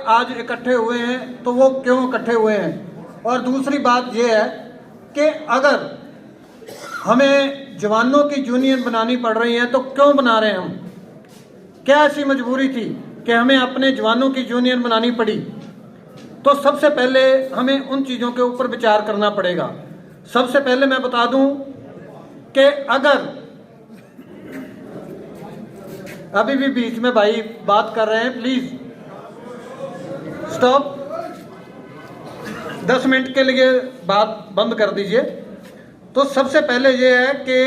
आज इकट्ठे हुए हैं तो वो क्यों इकट्ठे हुए हैं। और दूसरी बात ये है कि अगर हमें जवानों की यूनियन बनानी पड़ रही है तो क्यों बना रहे हैं हम, क्या ऐसी मजबूरी थी कि हमें अपने जवानों की यूनियन बनानी पड़ी। तो सबसे पहले हमें उन चीज़ों के ऊपर विचार करना पड़ेगा। सबसे पहले मैं बता दूं कि अगर अभी भी बीच में भाई बात कर रहे हैं, प्लीज स्टॉप, 10 मिनट के लिए बात बंद कर दीजिए। तो सबसे पहले ये है कि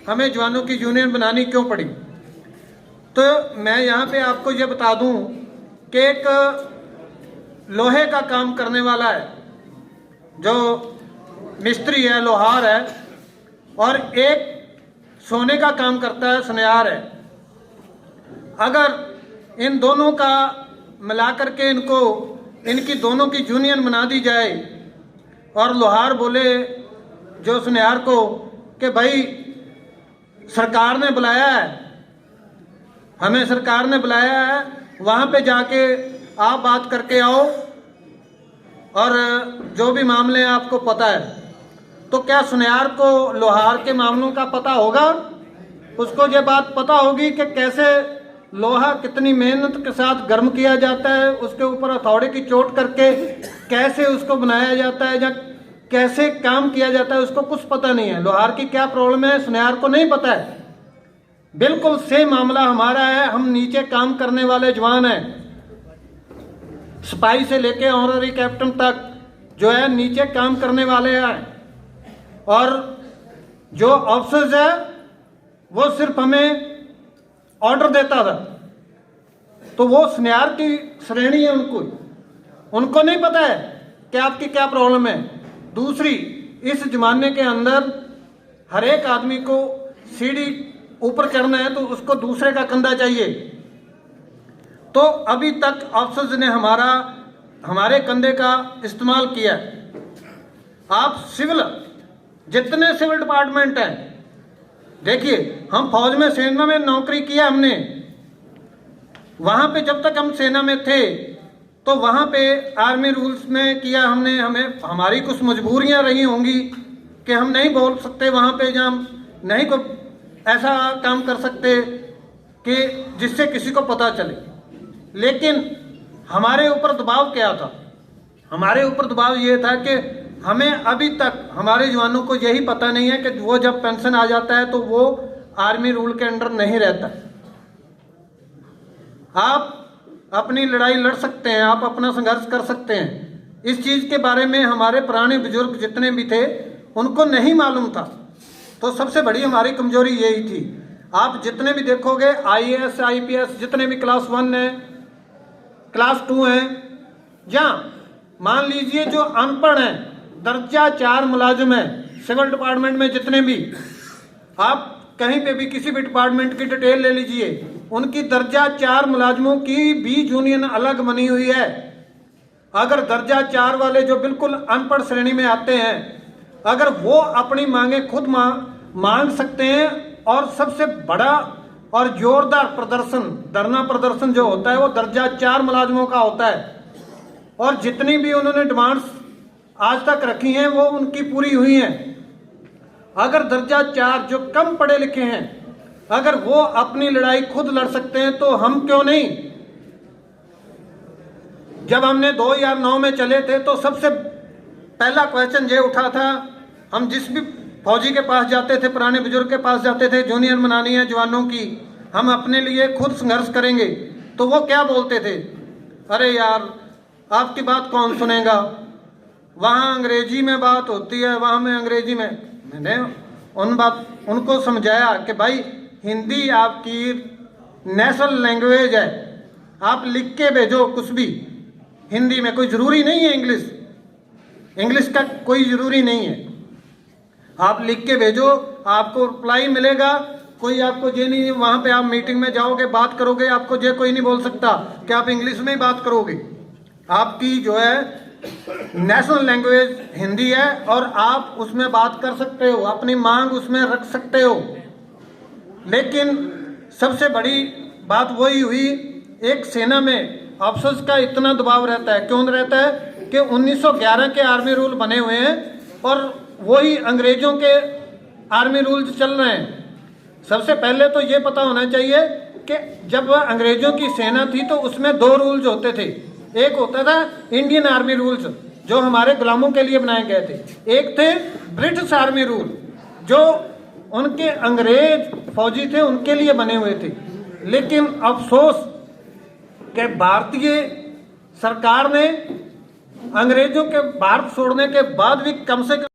हमें जवानों की यूनियन बनानी क्यों पड़ी। तो मैं यहाँ पे आपको ये बता दूं कि एक लोहे का काम करने वाला है जो मिस्त्री है, लोहार है, और एक सोने का काम करता है, सुनियार है। अगर इन दोनों का मिला करके इनकी दोनों की यूनियन बना दी जाए और लोहार बोले जो सुनियार को कि भाई सरकार ने बुलाया है, हमें सरकार ने बुलाया है, वहाँ पे जाके आप बात करके आओ और जो भी मामले आपको पता है। तो क्या सुनियार को लोहार के मामलों का पता होगा? उसको ये बात पता होगी कि कैसे लोहा कितनी मेहनत के साथ गर्म किया जाता है, उसके ऊपर हथौड़े की चोट करके कैसे उसको बनाया जाता है या कैसे काम किया जाता है, उसको कुछ पता नहीं है। लोहार की क्या प्रॉब्लम है सुनियार को नहीं पता है। बिल्कुल सेम मामला हमारा है। हम नीचे काम करने वाले जवान हैं, सिपाही से लेके ऑनररी कैप्टन तक जो है नीचे काम करने वाले हैं, और जो ऑफिसर्स है वो सिर्फ हमें ऑर्डर देता था। तो वो सुनियार की श्रेणी है, उनको नहीं पता है कि आपकी क्या प्रॉब्लम है। दूसरी, इस जमाने के अंदर हर एक आदमी को सीढ़ी ऊपर चढ़ना है तो उसको दूसरे का कंधा चाहिए। तो अभी तक ऑफिसर्स ने हमारे कंधे का इस्तेमाल किया। आप जितने सिविल डिपार्टमेंट हैं, देखिए हम फौज में, सेना में नौकरी किया हमने, वहाँ पे जब तक हम सेना में थे तो वहाँ पे आर्मी रूल्स में किया हमने। हमारी कुछ मजबूरियाँ रही होंगी कि हम नहीं बोल सकते वहाँ पे, जहाँ नहीं को ऐसा काम कर सकते कि जिससे किसी को पता चले। लेकिन हमारे ऊपर दबाव क्या था? हमारे ऊपर दबाव ये था कि हमें अभी तक हमारे जवानों को यही पता नहीं है कि वो जब पेंशन आ जाता है तो वो आर्मी रूल के अंडर नहीं रहता। आप अपनी लड़ाई लड़ सकते हैं, आप अपना संघर्ष कर सकते हैं। इस चीज़ के बारे में हमारे पुराने बुजुर्ग जितने भी थे उनको नहीं मालूम था। तो सबसे बड़ी हमारी कमजोरी यही थी। आप जितने भी देखोगे IAS IPS जितने भी क्लास 1 हैं, क्लास 2 हैं, या मान लीजिए जो अनपढ़ हैं, दर्जा 4 मुलाजिम हैं सिविल डिपार्टमेंट में, जितने भी, आप कहीं पे भी किसी भी डिपार्टमेंट की डिटेल ले लीजिए, उनकी दर्जा 4 मुलाजिमों की भी यूनियन अलग बनी हुई है। अगर दर्जा 4 वाले जो बिल्कुल अनपढ़ श्रेणी में आते हैं, अगर वो अपनी मांगे खुद मांग सकते हैं, और सबसे बड़ा और जोरदार प्रदर्शन, धरना प्रदर्शन जो होता है वो दर्जा 4 मुलाजिमों का होता है। और जितनी भी उन्होंने डिमांड्स आज तक रखी हैं वो उनकी पूरी हुई हैं। अगर दर्जा 4 जो कम पढ़े लिखे हैं, अगर वो अपनी लड़ाई खुद लड़ सकते हैं तो हम क्यों नहीं। जब हमने 2009 में चले थे तो सबसे पहला क्वेश्चन ये उठा था, हम जिस भी फौजी के पास जाते थे, पुराने बुजुर्ग के पास जाते थे, यूनियन बनानी है जवानों की, हम अपने लिए खुद संघर्ष करेंगे, तो वो क्या बोलते थे, अरे यार आपकी बात कौन सुनेगा, वहाँ अंग्रेजी में बात होती है, वहाँ में अंग्रेजी में। मैंने उनको समझाया कि भाई हिंदी आपकी नेशनल लैंग्वेज है, आप लिख के भेजो कुछ भी हिंदी में, कोई ज़रूरी नहीं है इंग्लिश का कोई ज़रूरी नहीं है। आप लिख के भेजो, आपको रिप्लाई मिलेगा। कोई आपको ये नहीं, वहाँ पे आप मीटिंग में जाओगे, बात करोगे, आपको ये कोई नहीं बोल सकता कि आप इंग्लिश में ही बात करोगे। आपकी जो है नेशनल लैंग्वेज हिंदी है और आप उसमें बात कर सकते हो, अपनी मांग उसमें रख सकते हो। लेकिन सबसे बड़ी बात वही हुई, एक सेना में ऑफिसर्स का इतना दबाव रहता है? क्यों रहता है कि 1911 के आर्मी रूल बने हुए हैं और वही अंग्रेजों के आर्मी रूल्स चल रहे हैं। सबसे पहले तो ये पता होना चाहिए कि जब अंग्रेजों की सेना थी तो उसमें दो रूल्स होते थे। एक होता था इंडियन आर्मी रूल्स जो हमारे गुलामों के लिए बनाए गए थे, एक थे ब्रिटिश आर्मी रूल जो उनके अंग्रेज फौजी थे उनके लिए बने हुए थे। लेकिन अफसोस कि भारतीय सरकार ने अंग्रेजों के भारत छोड़ने के बाद भी कम से कम